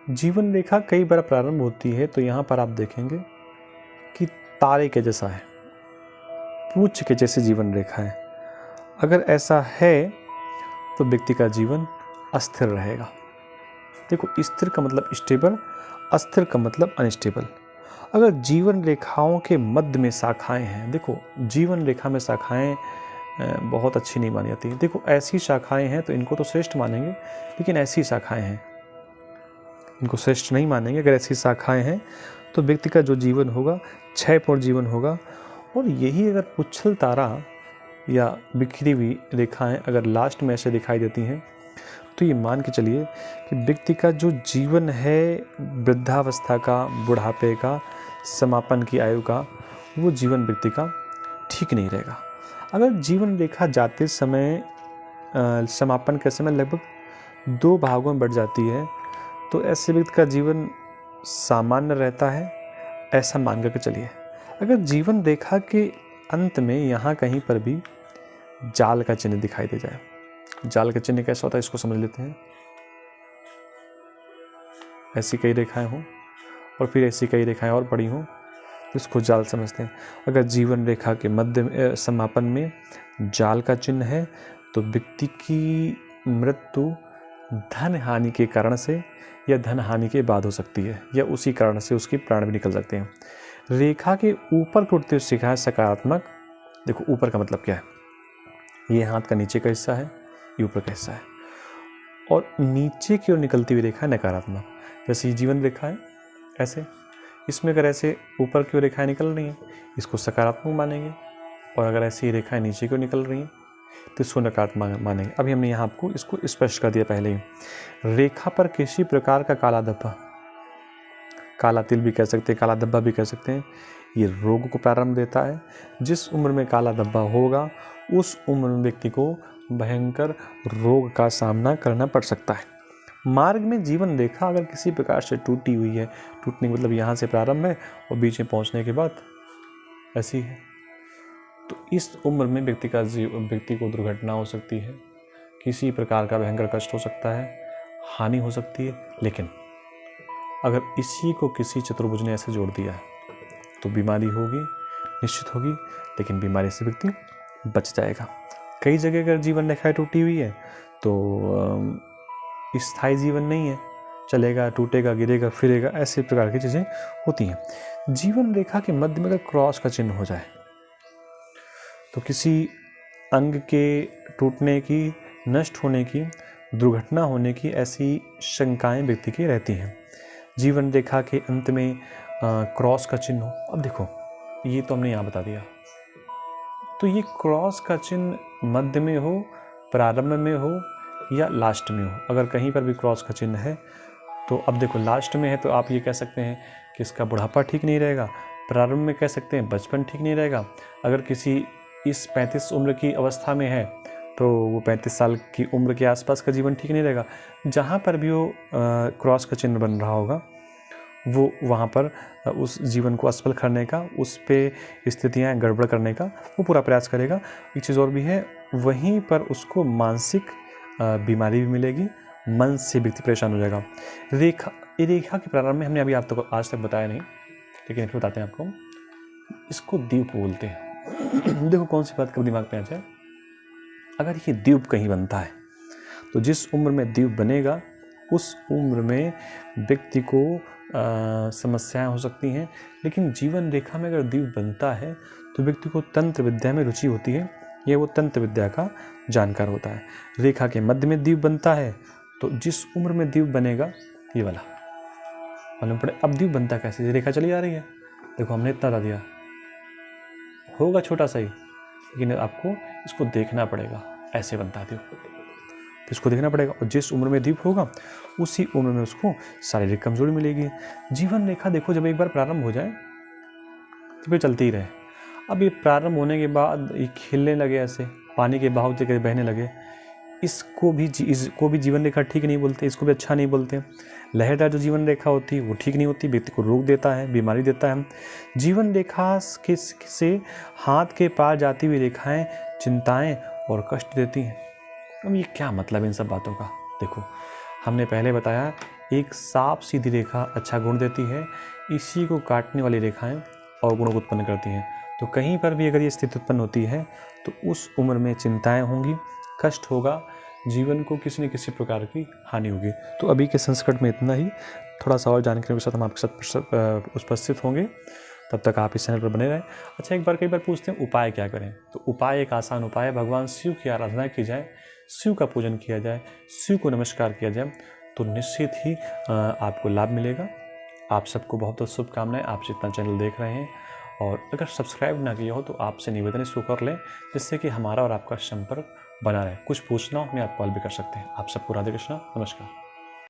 जीवन रेखा कई बार प्रारंभ होती है तो यहाँ पर आप देखेंगे कि तारे के जैसा है, पूंछ के जैसे जीवन रेखा है। अगर ऐसा है तो व्यक्ति का जीवन अस्थिर रहेगा। देखो, स्थिर का मतलब स्टेबल, अस्थिर का मतलब अनस्टेबल। अगर जीवन रेखाओं के मध्य में शाखाएं हैं, देखो जीवन रेखा में शाखाएं बहुत अच्छी नहीं मानी जाती। देखो ऐसी शाखाएं हैं तो इनको तो श्रेष्ठ मानेंगे, लेकिन ऐसी शाखाएं हैं इनको श्रेष्ठ नहीं मानेंगे। अगर ऐसी शाखाएं हैं तो व्यक्ति का जो जीवन होगा क्षयपूर्ण जीवन होगा। और यही अगर उच्छल तारा या बिखरी हुई रेखाएं अगर लास्ट में ऐसे दिखाई देती हैं तो ये मान के चलिए कि व्यक्ति का जो जीवन है वृद्धावस्था का, बुढ़ापे का, समापन की आयु का, वो जीवन व्यक्ति का ठीक नहीं रहेगा। अगर जीवन रेखा जाते समय समापन के समय लगभग 2 भागों में बढ़ जाती है तो ऐसे व्यक्ति का जीवन सामान्य रहता है, ऐसा मान करके चलिए। अगर जीवन रेखा के अंत में यहाँ कहीं पर भी जाल का चिन्ह दिखाई दे जाए, जाल का चिन्ह कैसा होता है इसको समझ लेते हैं। ऐसी कई रेखाएं हों और फिर ऐसी कई रेखाएं और बड़ी हों तो इसको जाल समझते हैं। अगर जीवन रेखा के मध्य समापन में जाल का चिन्ह है तो व्यक्ति की मृत्यु धन हानि के कारण से या धन हानि के बाद हो सकती है, या उसी कारण से उसके प्राण भी निकल सकते हैं। रेखा के ऊपर की उठती हुई रेखा है सकारात्मक। देखो ऊपर का मतलब क्या है, ये हाथ का नीचे का हिस्सा है, ये ऊपर का हिस्सा है। और नीचे की ओर निकलती हुई रेखा है नकारात्मक। जैसे ये जीवन रेखा है ऐसे, इसमें अगर ऐसे ऊपर की ओर रेखाएं निकल रही हैं इसको सकारात्मक मानेंगे, और अगर ऐसी रेखाएं नीचे की ओर निकल रही हैं तो इसको नकारात्मक मानेंगे। अभी हमने यहाँ आपको इसको स्पष्ट कर दिया पहले ही। रेखा पर किसी प्रकार का काला धब्बा, काला तिल भी कह सकते हैं, काला धब्बा भी कह सकते हैं, ये रोग को प्रारंभ देता है। जिस उम्र में काला धब्बा होगा उस उम्र में व्यक्ति को भयंकर रोग का सामना करना पड़ सकता है। मार्ग में जीवन रेखा अगर किसी प्रकार से टूटी हुई है, टूटने का मतलब यहाँ से प्रारंभ है और बीच में पहुँचने के बाद ऐसी है, तो इस उम्र में व्यक्ति को दुर्घटना हो सकती है, किसी प्रकार का भयंकर कष्ट हो सकता है, हानि हो सकती है। लेकिन अगर इसी को किसी चतुर्भुज ने ऐसे जोड़ दिया तो बीमारी होगी, निश्चित होगी, लेकिन बीमारी से व्यक्ति बच जाएगा। कई जगह अगर जीवन रेखा टूटी हुई है तो स्थायी जीवन नहीं है, चलेगा, टूटेगा, गिरेगा, फिरेगा, ऐसे प्रकार की चीज़ें होती हैं। जीवन रेखा के मध्य में अगर क्रॉस का चिन्ह हो जाए तो किसी अंग के टूटने की, नष्ट होने की, दुर्घटना होने की ऐसी शंकाएं व्यक्ति की रहती हैं। जीवन रेखा के अंत में क्रॉस का चिन्ह हो, अब देखो ये तो हमने यहाँ बता दिया, तो ये क्रॉस का चिन्ह मध्य में हो, प्रारंभ में हो या लास्ट में हो। अगर कहीं पर भी क्रॉस का चिन्ह है तो अब देखो लास्ट में है तो आप ये कह सकते हैं कि इसका बुढ़ापा ठीक नहीं रहेगा, प्रारंभ में कह सकते हैं बचपन ठीक नहीं रहेगा। अगर किसी इस 35 उम्र की अवस्था में है तो वो 35 साल की उम्र के आसपास का जीवन ठीक नहीं रहेगा। जहाँ पर भी वो क्रॉस का चिन्ह बन रहा होगा वो वहाँ पर उस जीवन को असफल करने का, उस पे स्थितियाँ गड़बड़ करने का वो पूरा प्रयास करेगा। एक चीज़ और भी है, वहीं पर उसको मानसिक बीमारी भी मिलेगी, मन से व्यक्ति परेशान हो जाएगा। रेखा के प्रारंभ में हमने अभी आप तक आज तक बताया नहीं, लेकिन फिर बताते हैं आपको। इसको द्वीप बोलते हैं। देखो कौन सी बात कब दिमाग में आ जाए, अगर ये द्वीप कहीं बनता है तो जिस उम्र में द्वीप बनेगा उस उम्र में व्यक्ति को समस्याएं हो सकती हैं। लेकिन जीवन रेखा में अगर द्वीप बनता है तो व्यक्ति को तंत्र विद्या में रुचि होती है, यह वो तंत्र विद्या का जानकार होता है। रेखा के मध्य में द्वीप बनता है तो जिस उम्र में द्वीप बनेगा ये वाला मालूम पड़े। अब द्वीप बनता कैसे, रेखा चली आ रही है, देखो हमने इतना बता दिया, होगा छोटा सा ही, लेकिन आपको इसको देखना पड़ेगा, ऐसे बनता है द्वीप, तो इसको देखना पड़ेगा। और जिस उम्र में द्वीप होगा उसी उम्र में उसको शारीरिक कमजोरी मिलेगी। जीवन रेखा देखो जब एक बार प्रारंभ हो जाए तो फिर चलती ही रहे। अब ये प्रारंभ होने के बाद ये खिलने लगे, ऐसे पानी के बहाव से बहने लगे, इसको भी जीवन रेखा ठीक नहीं बोलते, इसको भी अच्छा नहीं बोलते। लहरदार जो जीवन रेखा होती है वो ठीक नहीं होती, व्यक्ति को रोग देता है, बीमारी देता है। जीवन रेखा से हाथ के पार जाती हुई रेखाएं चिंताएं और कष्ट देती हैं। अब ये क्या मतलब इन सब बातों का, देखो हमने पहले बताया एक साफ सीधी रेखा अच्छा गुण देती है, इसी को काटने वाली रेखाएं अवगुणों को उत्पन्न करती हैं। तो कहीं पर भी अगर ये स्थिति उत्पन्न होती है तो उस उम्र में चिंताएं होंगी, कष्ट होगा, जीवन को किसी न किसी प्रकार की हानि होगी। तो अभी के संस्करण में इतना ही। थोड़ा सा और जानकारी के साथ हम आपके साथ उपस्थित होंगे। तब तक आप इस चैनल पर बने रहें। अच्छा, कई बार पूछते हैं उपाय क्या करें। तो उपाय एक आसान उपाय है, भगवान शिव की आराधना की जाए, शिव का पूजन किया जाए, शिव को नमस्कार किया जाए, तो निश्चित ही आपको लाभ मिलेगा। आप सबको बहुत बहुत शुभकामनाएं। आप जितना चैनल देख रहे हैं, और अगर सब्सक्राइब ना किया हो तो आपसे निवेदन इसको कर लें, जिससे कि हमारा और आपका संपर्क बना रहे। कुछ पूछना हो मैं आप कॉल भी कर सकते हैं। आप सबको राधे कृष्णा, नमस्कार।